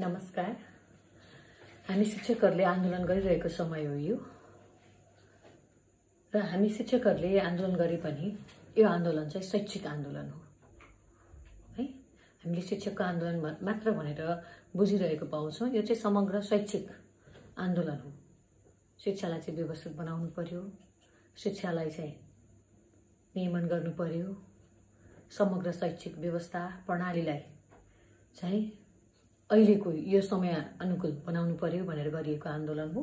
नमस्कार। हामी शिक्षकहरूले आन्दोलन गरिरहेको समय हो यो र हामी शिक्षकहरूले आन्दोलन गरे पनि यो आन्दोलन चाहिँ शैक्षिक आन्दोलन हो है। हामीले शिक्षकको आन्दोलन मात्र भनेर बुझिरहेको पाउँछौँ। यो चाहिँ समग्र शैक्षिक आन्दोलन हो। शिक्षालाई चाहिँ व्यवस्थित बनाउनु पर्यो, शिक्षालाई चाहिँ नियमन गर्नु पर्यो, समग्र शैक्षिक व्यवस्था प्रणालीलाई चाहिँ अहिलेको यो समय अनुकूल बनाउनु पर्यो भनेर गरिएको आन्दोलन हो,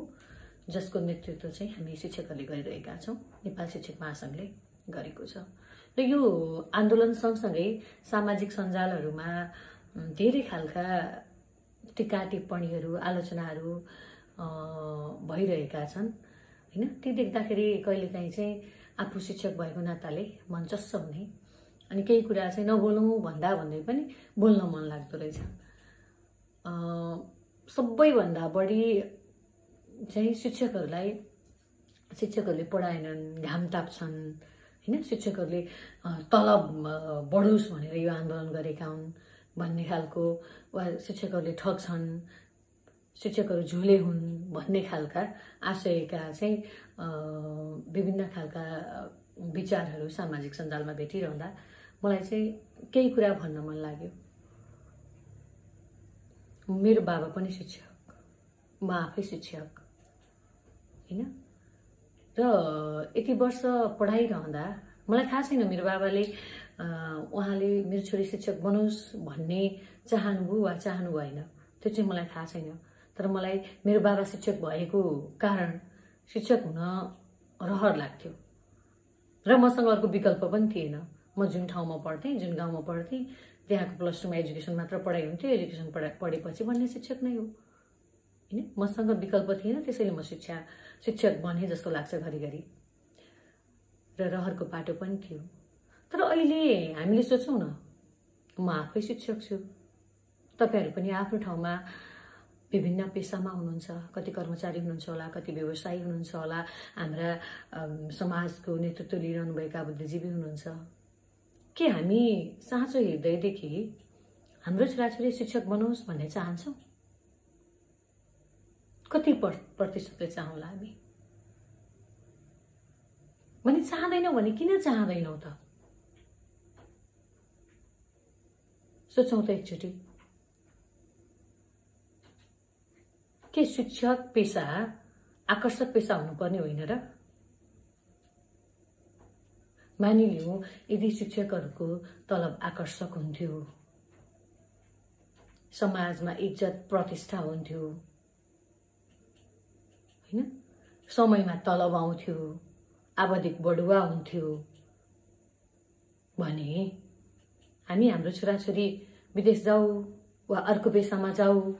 जसको नेतृत्व चाहिँ हामी शिक्षकहरूले गरिरहेका छौँ। नेपाल शिक्षक महासंघले गरेको छ र यो आन्दोलन सँगसँगै सामाजिक सञ्जालहरूमा धेरै खालका टीका टिप्पणीहरू आलोचनाहरू भइरहेका छन् हैन। ती देख्दाखेरि कहिलेकाहीँ चाहिँ आफू शिक्षक भएको नाताले मन चस्स हुने अनि केही कुरा चाहिँ नबोलौँ भन्दा भन्दै पनि बोल्न मन लाग्दो रहेछ। सबैभन्दा बढी चाहिँ शिक्षकहरूले पढाएनन्, घाम ताप्छन् हैन। शिक्षकहरूले तलब बढोस् भनेर यो आन्दोलन गरेका हुन् भन्ने खालको, वा शिक्षकहरूले ठग्छन्, शिक्षकहरू झुले हुन् भन्ने खालका आशयका चाहिँ विभिन्न खालका विचारहरू सामाजिक सञ्जालमा भेटिरहँदा मलाई चाहिँ केही कुरा भन्न मन लाग्यो। मेरो बाबा पनि शिक्षक, म आफै शिक्षक हैन। र यति वर्ष पढाइरहँदा मलाई थाहा छैन मेरो बाबाले उहाँले मेरो छोरी शिक्षक बनोस् भन्ने चाहनुभयो वा चाहनु भएन, त्यो चाहिँ मलाई थाहा छैन। तर मलाई मेरो बाबा शिक्षक भएको कारण शिक्षक हुन रहर लाग्थ्यो र मसँग अर्को विकल्प पनि थिएन। म जुन ठाउँमा पढ्थेँ, जुन गाउँमा पढ्थेँ, त्यहाँको प्लस 2मा एजुकेसन मात्र पढाइ हुन्थ्यो। एजुकेसन पढेपछि भन्ने शिक्षक नै हो हैन। मसँग विकल्प थिएन, त्यसैले म शिक्षक बने जस्तो लाग्छ घरिघरि, र रहरको पाटो पनि थियो। तर अहिले हामीले सोचौँ न, म आफै शिक्षक छु, तपाईहरु पनि आफ्नो ठाउँमा विभिन्न पेसामा हुनुहुन्छ, कति कर्मचारी हुनुहुन्छ होला, कति व्यवसायी हुनुहुन्छ होला, हाम्रा समाजको नेतृत्व लिइरहनु भएका बुद्धिजीवी हुनुहुन्छ। के हामी साँचो हृदयदेखि हाम्रो छोराछोरी शिक्षक बनोस् भन्ने चाहन्छौँ? कति प्रतिशतले चाहौँला हामी? भने चाहदैनौँ भने किन चाहदैनौँ त? सोचौँ त एकचोटि। के शिक्षक पेसा आकर्षक पेसा हुनुपर्ने होइन र? मानिलिउँ यदि शिक्षकहरूको तलब आकर्षक हुन्थ्यो, समाजमा इज्जत प्रतिष्ठा हुन्थ्यो हैन, समयमा तलब आउँथ्यो, आवधिक बढुवा हुन्थ्यो भने हामी हाम्रो छोराछोरी विदेश जाऊ वा अर्को पेसामा जाऊ,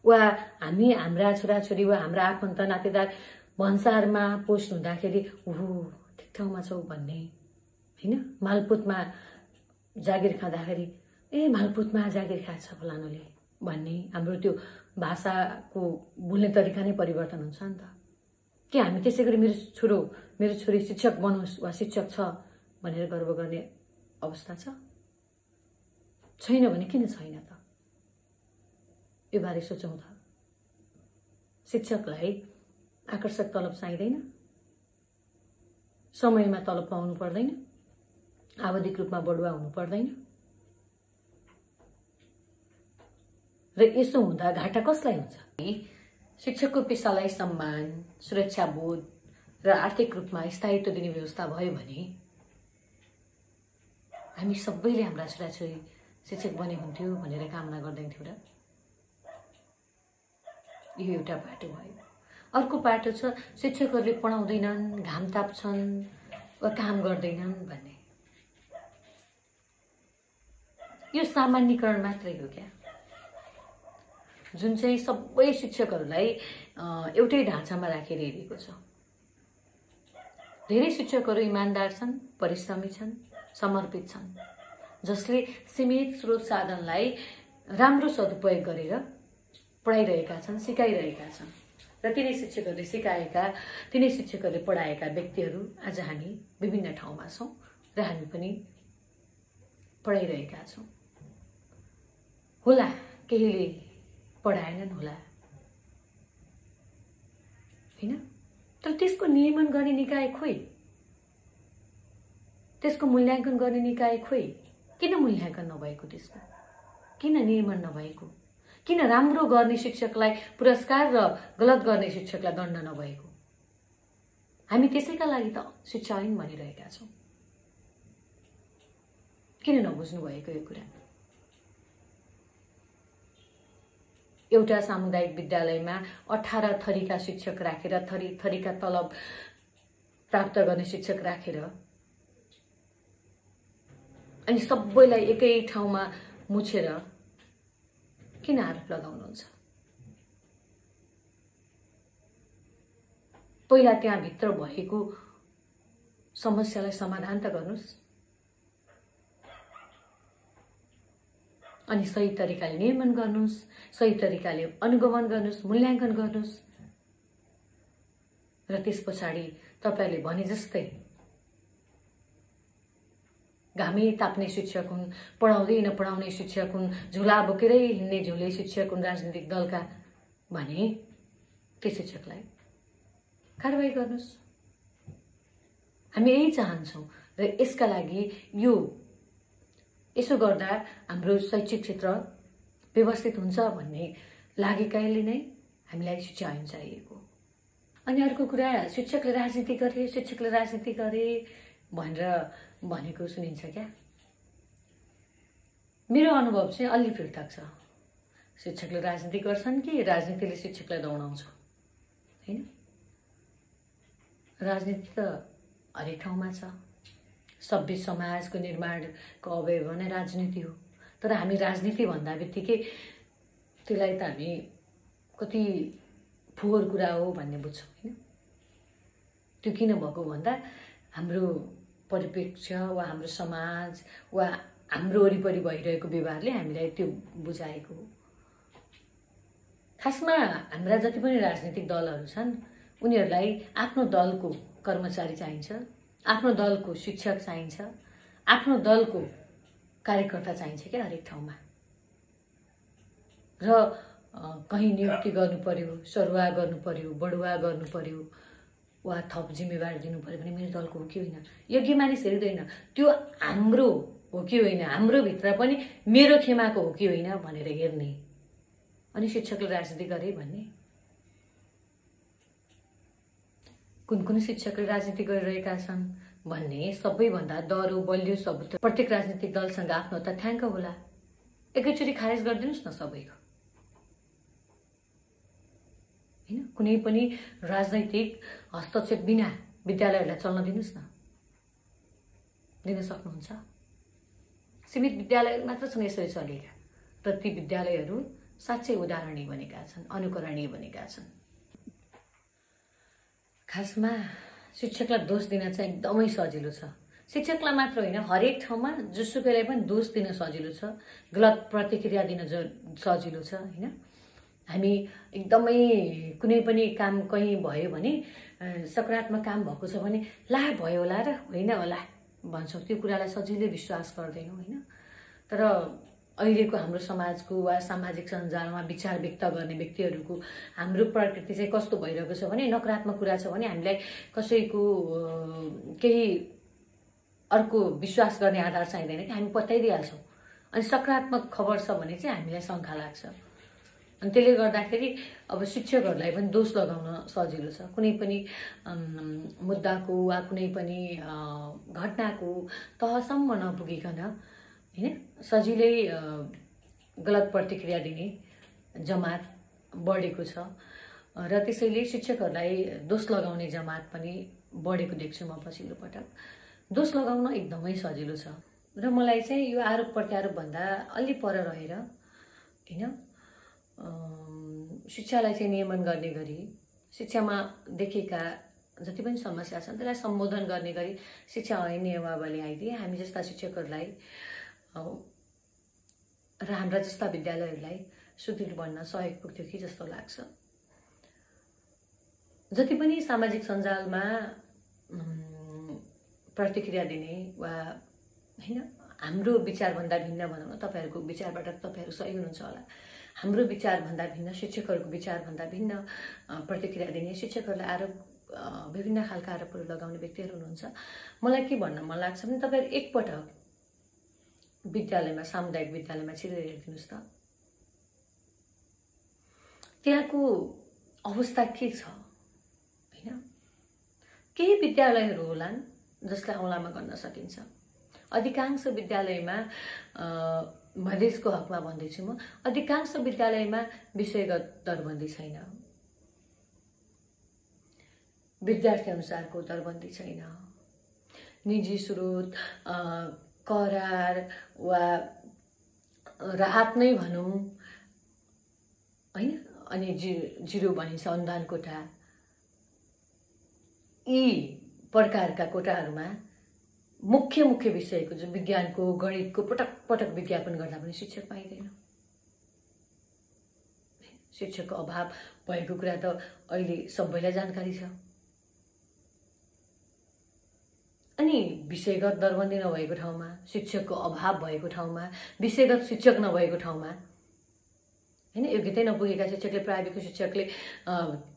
वा हामी हाम्रा छोराछोरी वा हाम्रा आफन्त नातेदार भन्सारमा पोस्ट हुँदाखेरि ओहो ठिक ठाउँमा छौ भन्ने हैन। मालपुतमा जागिर खाँदाखेरि ए मालपुतमा जागिर खान्छ फलानुले भन्ने, हाम्रो त्यो भाषाको बोल्ने तरिका नै परिवर्तन हुन्छ नि त। के हामी त्यसै गरी मेरो छोरी शिक्षक बनोस् वा शिक्षक छ भनेर गर्व गर्ने अवस्था छ? छैन भने किन छैन त? यो बारे सोचौँ त। शिक्षकलाई आकर्षक तलब चाहिँदैन, समयमा तलब पाउनु पर्दैन, आवधिक रूपमा बढुवा हुनु पर्दैन, र यसो हुँदा घाटा कसलाई हुन्छ? शिक्षकको पेसालाई सम्मान, सुरक्षाबोध र आर्थिक रूपमा स्थायित्व दिने व्यवस्था भयो भने हामी सबैले हाम्रा छोराछोरी शिक्षक बने हुन्थ्यो भनेर कामना गर्दैनथ्यौँ र? यो एउटा पाटो भयो। अर्को पाटो छ शिक्षकहरूले पढाउँदैनन्, घाम ताप्छन् वा काम गर्दैनन् भन्ने। यो सामान्यीकरण मात्रै हो क्या, जुन चाहिँ सबै शिक्षकहरूलाई एउटै ढाँचामा राखेर हेरेको छ। धेरै शिक्षकहरू इमानदार छन्, परिश्रमी छन्, समर्पित छन्, जसले सीमित स्रोत साधनलाई राम्रो सदुपयोग गरेर पढाइरहेका छन्, सिकाइरहेका छन्, र तिनै शिक्षकहरूले पढाएका व्यक्तिहरू आज हामी विभिन्न ठाउँमा छौँ र हामी पनि पढाइरहेका छौँ। होला केहीले पढाएनन् होला हैन, तर त्यसको नियमन गर्ने निकाय खोइ, त्यसको मूल्याङ्कन गर्ने निकाय खोइ। किन मूल्याङ्कन नभएको, त्यसको किन नियमन नभएको, किन राम्रो गर्ने शिक्षकलाई पुरस्कार र गलत गर्ने शिक्षकलाई दण्ड नभएको? हामी त्यसैका लागि त शिक्षा ऐन भनिरहेका छौँ। किन नबुझ्नु भएको यो कुरा? एउटा सामुदायिक विद्यालयमा 18 थरीका शिक्षक राखेर, थरी थरीका तलब प्राप्त गर्ने शिक्षक राखेर अनि सबैलाई एकै ठाउँमा मुछेर किन आरोप लगाउनुहुन्छ? पहिला त्यहाँ भित्र भएको समस्यालाई समाधान त गर्नुस्, अनि सही तरिकाले नियमन गर्नुस्, सही तरिकाले अनुगमन गर्नुस्, मूल्याङ्कन गर्नुस्, र त्यसपछाडि तपाईले भने जस्तै घामे ताप्ने शिक्षक हुन्, पढाउँदै नपढाउने शिक्षक हुन्, झोला बोकेरै हिँड्ने झोले शिक्षक हुन् राजनीतिक दलका भने त्यो शिक्षकलाई कारबाही गर्नुस्। हामी यही चाहन्छौँ र यसका लागि यसो गर्दा हाम्रो शैक्षिक क्षेत्र व्यवस्थित हुन्छ भन्ने लागेकाले नै हामीलाई शिक्षा ऐन चाहिएको। अनि अर्को कुरा, शिक्षकले राजनीति गरे भनेर भनेको सुनिन्छ क्या? मेरो अनुभव चाहिँ अलि पृथक छ। शिक्षकले राजनीति गर्छन् कि राजनीतिले शिक्षकलाई दौडाउँछ हैन? राजनीति त हरेक ठाउँमा छ। सभ्य समाजको निर्माणको अवयव नै राजनीति हो। तर हामी राजनीति भन्दा बित्तिकै त्यसलाई त हामी कति फोहोर कुरा हो भन्ने बुझ्छौँ हैन? त्यो किन भएको भन्दा हाम्रो परिप्रेक्ष्य वा हाम्रो समाज वा हाम्रो वरिपरि भइरहेको व्यवहारले हामीलाई त्यो बुझाएको हो। खासमा हाम्रा जति पनि राजनीतिक दलहरू छन् उनीहरूलाई आफ्नो दलको कर्मचारी चाहिन्छ, आफ्नो दलको शिक्षक चाहिन्छ, आफ्नो दलको कार्यकर्ता चाहिन्छ क्या हरेक ठाउँमा। र कहीँ नियुक्ति गर्नु पर्यो, सरुवा गर्नु पर्यो, बढुवा गर्नु पर्यो वा थप जिम्मेवारी दिनु पर्यो भने मेरो दलको हो कि होइन, योग्य मानिस हेर्दैन, त्यो हाम्रो हो कि होइन, हाम्रो भित्र पनि मेरो खेमाको हो कि होइन भनेर हेर्ने। अनि शिक्षकले राजनीति गरे भन्ने? कुन शिक्षकले राजनीति गरिरहेका छन् भन्ने सबैभन्दा डह्रो बलियो सबुत प्रत्येक राजनीतिक दलसँग आफ्नो तथ्याङ्क होला। एकैचोटि खारेज गरिदिनुस् न सबैको हैन? कुनै पनि राजनैतिक हस्तक्षेप बिना विद्यालयहरूलाई चल्न दिनुस् न। दिन सक्नुहुन्छ? सीमित विद्यालय मात्र छन् यसरी चलेका, तर ती विद्यालयहरू साँच्चै उदाहरणीय बनेका छन्, अनुकरणीय बनेका छन्। खासमा शिक्षकलाई दोष दिन चाहिँ एकदमै सजिलो छ। शिक्षकलाई मात्र होइन, हरेक ठाउँमा जुसुकैलाई पनि दोष दिन सजिलो छ, गलत प्रतिक्रिया दिन सजिलो छ हैन? हामी एकदमै कुनै पनि काम कहीँ भयो भने सकारात्मक काम भएको छ भने ला भयो होला र होइन होला भन्छौँ, त्यो कुरालाई सजिलै विश्वास गर्दैनौँ हैन? तर अहिलेको हाम्रो समाजको वा सामाजिक सञ्जालमा विचार व्यक्त गर्ने व्यक्तिहरूको हाम्रो प्रकृति चाहिँ कस्तो भइरहेको छ भने नकारात्मक कुरा छ भने हामीलाई कसैको केही अर्को विश्वास गर्ने आधार चाहिँदैन कि हामी पत्याइदिइहाल्छौँ। अनि सकारात्मक खबर छ भने चाहिँ हामीलाई शङ्का लाग्छ। अनि त्यसले गर्दाखेरि अब शिक्षकहरूलाई पनि दोष लगाउन सजिलो छ। कुनै पनि मुद्दाको वा कुनै पनि घटनाको तहसम्म नपुगिकन हैन सजिलै गलत प्रतिक्रिया दिने जमात बढेको छ र त्यसैले शिक्षकहरूलाई दोष लगाउने जमात पनि बढेको देख्छु म पछिल्लो पटक। दोष लगाउन एकदमै सजिलो छ र मलाई चाहिँ यो आरोप प्रत्यारोप भन्दा अलि पर रहेर हैन शिक्षालाई चाहिँ नियमन गर्ने गरी, शिक्षामा देखेका जति पनि समस्या छन् त्यसलाई सम्बोधन गर्ने गरी शिक्षा ऐन नियमावली आइदिए हामी जस्ता शिक्षकहरूलाई र हाम्रा जस्ता विद्यालयहरूलाई सुदृढ बन्न सहयोग पुग्थ्यो कि जस्तो लाग्छ। जति पनि सामाजिक सञ्जालमा प्रतिक्रिया दिने वा हैन हाम्रो विचारभन्दा भिन्न भनौँ न, तपाईहरूको विचारबाट तपाईहरू सही हुनुहुन्छ होला, हाम्रो विचारभन्दा भिन्न, शिक्षकहरूको विचारभन्दा भिन्न प्रतिक्रिया दिने, शिक्षकहरूलाई आरोप विभिन्न खालका आरोपहरू लगाउने व्यक्तिहरू हुनुहुन्छ। मलाई के भन्न मन लाग्छ भने तपाईँहरू एकपटक विद्यालयमा, सामुदायिक विद्यालयमा छिरेर हेरिदिनुहोस् त, त्यहाँको अवस्था के छ हैन। केही विद्यालयहरू होलान् जसलाई औँलामा गर्न सकिन्छ। अधिकांश विद्यालयमा मधेसको हकमा भन्दैछु म, अधिकांश विद्यालयमा विषयगत दरबन्दी छैन, विद्यार्थी अनुसारको दरबन्दी छैन, निजी स्रोत, करार वा राहत नै भनौँ हैन, अनि जिरो भनिन्छ अनुदान कोटा, यी प्रकारका कोटाहरूमा मुख्य विषयको जो विज्ञानको, गणितको पटक पटक विज्ञापन गर्दा पनि शिक्षक पाइँदैन। शिक्षकको अभाव भएको कुरा त अहिले सबैलाई जानकारी छ। अनि विषयगत दरबन्दी नभएको ठाउँमा, शिक्षकको अभाव भएको ठाउँमा, विषयगत शिक्षक नभएको ठाउँमा हैन, योग्यता नपुगेका शिक्षकले, प्राविधिक शिक्षकले,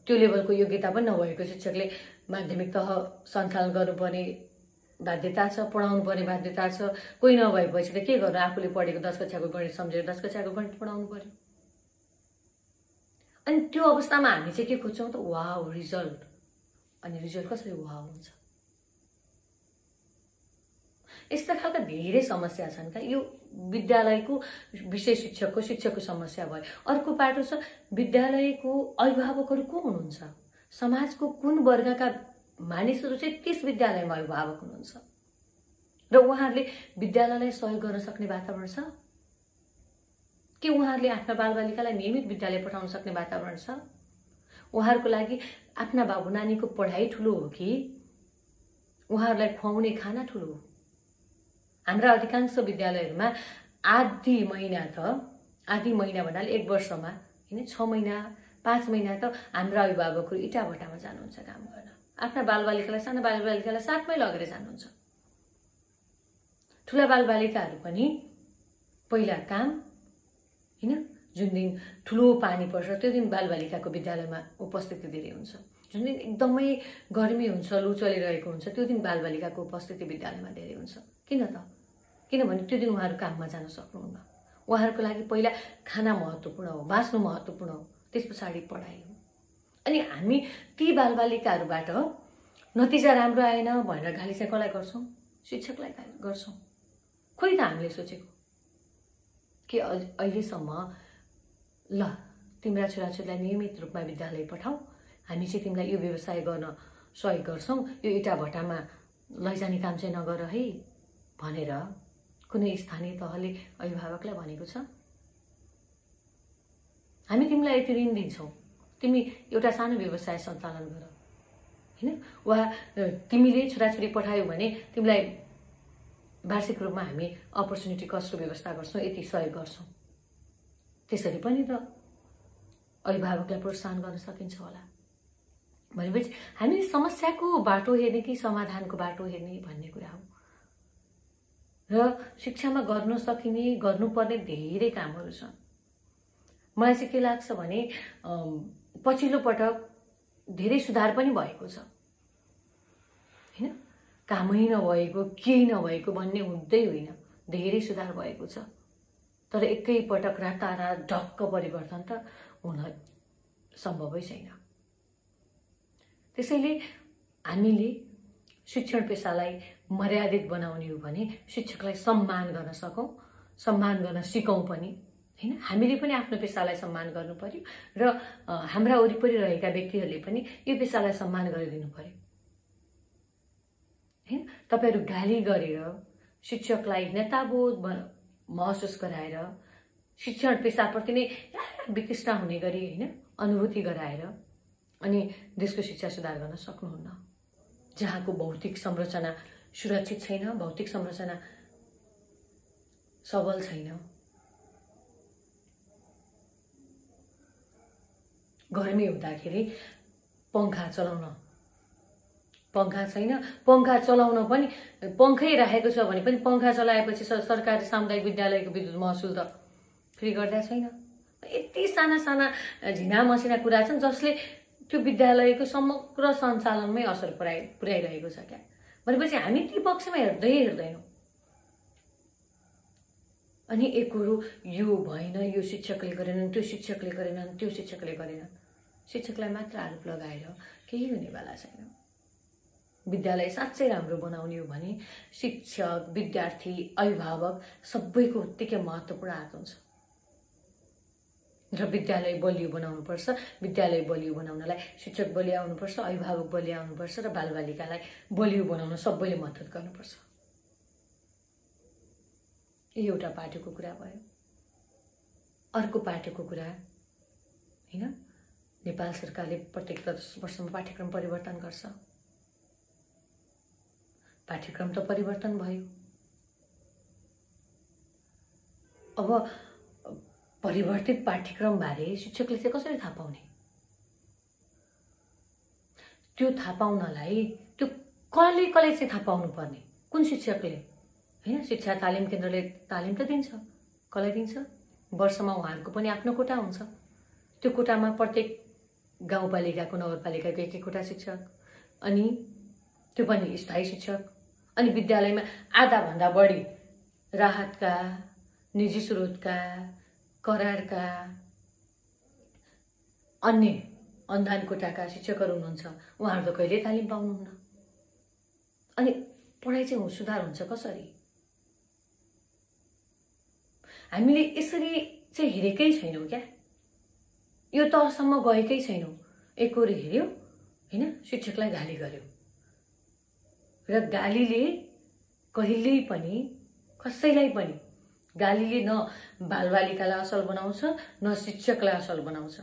त्यो लेभलको योग्यता पनि नभएको शिक्षकले माध्यमिक तह सञ्चालन गर्नुपर्ने बाध्यता छ, पढाउनु पर्ने बाध्यता छ। कोही नभएपछि त के गर्नु, आफूले पढेको 10 कक्षाको गणित सम्झेर 10 कक्षाको गणित पढाउनु पर्यो। अनि त्यो अवस्थामा हामी चाहिँ के खोज्छौँ त, वाउ रिजल्ट। अनि रिजल्ट कसरी वाउ हुन्छ? यस्ता खालका धेरै समस्या छन् का। यो विद्यालयको विषय शिक्षकको समस्या भयो। अर्को पाटो छ विद्यालयको अभिभावकहरू को हुनुहुन्छ, समाजको कुन वर्गका मानिसहरू चाहिँ त्यस विद्यालयमा अभिभावक हुनुहुन्छ र उहाँहरूले विद्यालयलाई सहयोग गर्न सक्ने वातावरण छ कि उहाँहरूले आफ्ना बालबालिकालाई नियमित विद्यालय पठाउन सक्ने वातावरण छ? उहाँहरूको लागि आफ्ना बाबु नानीको पढाइ ठुलो हो कि उहाँहरूलाई खुवाउने खाना ठुलो हो? हाम्रा अधिकांश विद्यालयहरूमा आधी महिना भन्नाले 1 वर्षमा हैन 6 महिना 5 महिना त हाम्रा अभिभावकहरू इटाभट्टामा जानुहुन्छ काम गर्न। आफ्ना बालबालिकालाई, साना बालबालिकालाई साथमै लगेर जानुहुन्छ। ठुला बालबालिकाहरू पनि पहिला काम हैन, जुन दिन ठुलो पानी पर्छ त्यो दिन बालबालिकाको विद्यालयमा उपस्थिति धेरै हुन्छ। जुन दिन एकदमै गर्मी हुन्छ, लु चलिरहेको हुन्छ त्यो दिन बालबालिकाको उपस्थिति विद्यालयमा धेरै हुन्छ। किन त? किनभने त्यो दिन उहाँहरू काममा जान सक्नुहुन्न। उहाँहरूको लागि पहिला खाना महत्त्वपूर्ण हो, बाँच्नु महत्त्वपूर्ण हो, त्यस पछाडि पढाइ हो। अनि हामी ती बालबालिकाहरूबाट नतिजा राम्रो आएन भनेर गाली चाहिँ कसलाई गर्छौँ? शिक्षकलाई गर्छौँ। खोइ त हामीले सोचेको कि अहिलेसम्म ल तिम्रा छोराछोरीलाई नियमित रूपमा विद्यालय पठाऊ, हामी चाहिँ तिमीलाई यो व्यवसाय गर्न सहयोग गर्छौँ, यो इटाभट्टामा लैजाने काम चाहिँ नगर है भनेर कुनै स्थानीय तहले अभिभावकलाई भनेको छ? हामी तिमीलाई यति ऋण दिन्छौँ, तिमी एउटा सानो व्यवसाय सञ्चालन गर हैन, वा तिमीले छोराछोरी पठायौ भने तिमीलाई वार्षिक रूपमा हामी अपर्च्युनिटी कस्टको व्यवस्था गर्छौँ, यति सहयोग गर्छौँ। त्यसरी पनि त अभिभावकलाई प्रोत्साहन गर्न सकिन्छ होला। भनेपछि हामीले समस्याको बाटो हेर्ने कि समाधानको बाटो हेर्ने भन्ने कुरा हो। र शिक्षामा गर्न सकिने, गर्नुपर्ने धेरै कामहरू छन्। मलाई चाहिँ के लाग्छ भने पछिल्लो पटक धेरै सुधार पनि भएको छ हैन, कामै नभएको, केही नभएको भन्ने हुँदै होइन, धेरै सुधार भएको छ। तर एकै पटक रातारात ढक्क परिवर्तन त हुन सम्भवै छैन। त्यसैले हामीले शिक्षण पेसालाई मर्यादित बनाउने हो भने शिक्षकलाई सम्मान गर्न सकौँ, सम्मान गर्न सिकौँ पनि हैन। हामीले पनि आफ्नो पेसालाई सम्मान गर्नु पर्यो र हाम्रा वरिपरि रहेका व्यक्तिहरूले पनि यो पेसालाई सम्मान गरिदिनु पर्यो हैन। तपाईहरु गाली गरेर शिक्षकलाई नेताबोध महसुस गराएर शिक्षण पेसाप्रति नै वितृष्णा हुने गरी हैन अनुभूति गराएर अनि देशको शिक्षा सुधार गर्न सक्नुहुन्न। जहाँको भौतिक संरचना सुरक्षित छैन, भौतिक संरचना सबल छैन, गर्मी हुँदाखेरि पंखा चलाउन पंखा छैन, पंखा चलाउन पनि पंखै राखेको छ भने पनि पंखा चलाएपछि सरकारी सामुदायिक विद्यालयको विद्युत महसुल त फ्री गर्दा छैन। यति साना साना झिना मसिना कुरा छन् जसले त्यो विद्यालयको समग्र सञ्चालनमै असर पुर्याइरहेको छ क्या। भनेपछि हामी ती पक्षमा हेर्दैनौँ। अनि एक कुरो यो भएन, यो शिक्षकले गरेनन्, त्यो शिक्षकले गरेनन्, त्यो शिक्षकले गरेनन्, शिक्षकलाई मात्र आरोप लगाएर केही हुनेवाला छैन। विद्यालय साँच्चै राम्रो बनाउने हो भने शिक्षक, विद्यार्थी, अभिभावक सबैको उत्तिकै महत्त्वपूर्ण हात हुन्छ। र विद्यालय बलियो बनाउनुपर्छ। विद्यालय बलियो बनाउनलाई शिक्षक बलियो आउनुपर्छ, अभिभावक बलियो आउनुपर्छ र बालबालिकालाई बलियो बनाउन सबैले मद्दत गर्नुपर्छ। यो एउटा पाटोको कुरा भयो। अर्को पाटोको कुरा हैन, नेपाल सरकारले प्रत्येक 10 वर्षमा पाठ्यक्रम परिवर्तन गर्छ। पाठ्यक्रम त परिवर्तन भयो। अब परिवर्तित पाठ्यक्रम बारे शिक्षकले चाहिँ कसरी थाहा पाउने? त्यो थाहा पाउनलाई त्यो कसले चाहिँ थाहा पाउनु पर्ने? कुन शिक्षकले? हैन, शिक्षा तालिम केन्द्रले तालिम त दिन्छ। कसलाई दिन्छ? वर्षमा उहाँहरूको पनि आफ्नो कोटा हुन्छ। त्यो कोटामा प्रत्येक गाउँपालिकाको, नगरपालिकाको एक कोटा शिक्षक, अनि त्यो पनि स्थायी शिक्षक। अनि विद्यालयमा आधा भन्दा बढी राहतका, निजी स्रोतका, करारका, अन्य अनुदान कोटाका शिक्षकहरू हुनुहुन्छ। उहाँहरू त कहिले तालिम पाउनुहुन्न। अनि पढाइ चाहिँ सुधार हुन्छ कसरी? हामीले यसरी चाहिँ हेरेकै छैनौँ क्या। यो तहसम्म गएकै छैनौँ। एक कुरो हेर्यो हैन, शिक्षकलाई गाली गर्यो र गालीले कहिल्यै पनि कसैलाई पनि गालीले न बालबालिकालाई असल बनाउँछ न शिक्षकलाई असल बनाउँछ।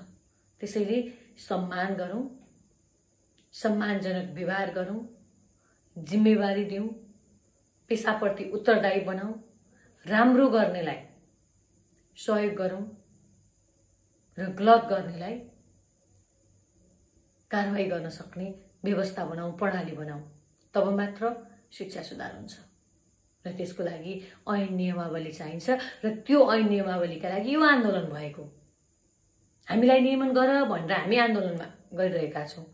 त्यसैले सम्मान गरौँ, सम्मानजनक व्यवहार गरौँ, जिम्मेवारी दिउँ, पेसाप्रति उत्तरदायी बनाऊ, राम्रो गर्नेलाई सहयोग गरौँ र गलत गर्नेलाई कारवाही गर्न सक्ने व्यवस्था बनाऊ, प्रणाली बनाऊ। तब मात्र शिक्षा सुधार हुन्छ। र त्यसको लागि ऐन नियमावली चाहिन्छ। र त्यो ऐन नियमावलीका लागि यो आन्दोलन भएको। हामीलाई नियमन गर भनेर हामी आन्दोलनमा गरिरहेका छौँ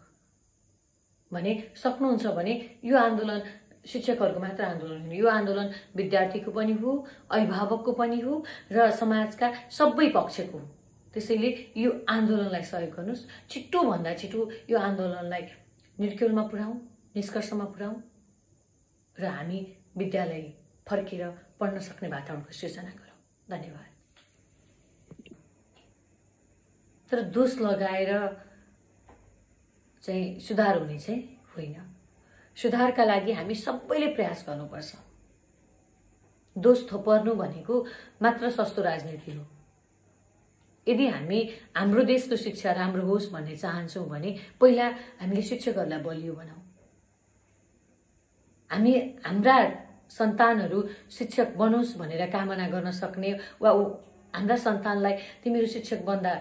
भने सक्नुहुन्छ भने यो आन्दोलन शिक्षकहरूको मात्र आन्दोलन होइन। यो आन्दोलन विद्यार्थीको पनि हो, अभिभावकको पनि हो र समाजका सबै पक्षको हो। त्यसैले यो आन्दोलनलाई सहयोग गर्नुहोस्। छिटो भन्दा छिटो यो आन्दोलनलाई निर्क्युलमा पुर्याउँ, निष्कर्षमा पुर्याउँ र हामी विद्यालय फर्केर पढ्न सक्ने वातावरणको सृजना गरौँ। धन्यवाद। तर दोष लगाएर चाहिँ सुधार हुने चाहिँ होइन। सुधारका लागि हामी सबैले प्रयास गर्नुपर्छ। दोष थोपर्नु भनेको मात्र सस्तो राजनीति हो। यदि हामी हाम्रो देशको शिक्षा राम्रो होस् भन्ने चाहन्छौँ भने पहिला हामीले शिक्षकहरूलाई बलियो बनाऊ। हामी हाम्रा सन्तानहरू शिक्षक बनोस् भनेर कामना गर्न सक्ने वा हाम्रा सन्तानलाई तिमीहरू शिक्षक बन्दा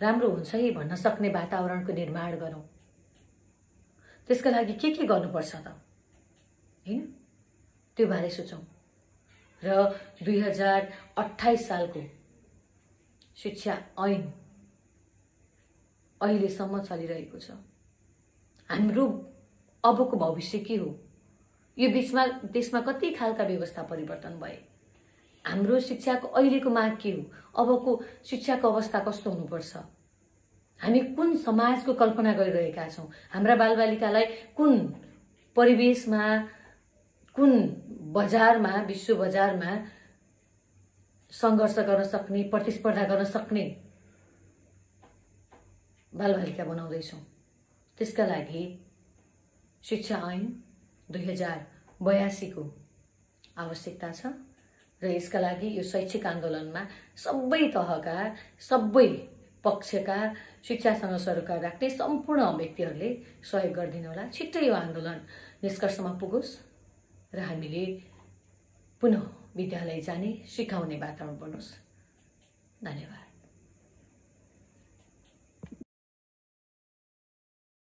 राम्रो हुन्छ है भन्न सक्ने वातावरणको निर्माण गरौँ। त्यसका लागि के गर्नुपर्छ त हैन, त्यो बारे सोचौँ। र 2028 सालको शिक्षा ऐन अहिलेसम्म चलिरहेको छ। हाम्रो अबको भविष्य के हो? यो बीचमा देशमा कति खालका व्यवस्था परिवर्तन भए। हाम्रो शिक्षाको अहिलेको माग के हो? अबको शिक्षाको अवस्था कस्तो हुनुपर्छ? हामी कुन समाजको कल्पना गरिरहेका छौँ? हाम्रा बालबालिकालाई कुन परिवेशमा, कुन बजारमा, विश्व बजारमा सङ्घर्ष गर्न सक्ने, प्रतिस्पर्धा गर्न सक्ने बालबालिका बनाउँदैछौँ? त्यसका लागि शिक्षा ऐन 2082 को आवश्यकता छ। र यसका लागि यो शैक्षिक आन्दोलनमा सबै तहका, सबै पक्षका, शिक्षासँग सरोकार राख्ने सम्पूर्ण व्यक्तिहरूले सहयोग गरिदिनु होला। छिट्टै यो आन्दोलन निष्कर्षमा पुगोस् र हामीले पुनः विद्यालय जाने, सिकाउने वातावरण बनोस्। धन्यवाद।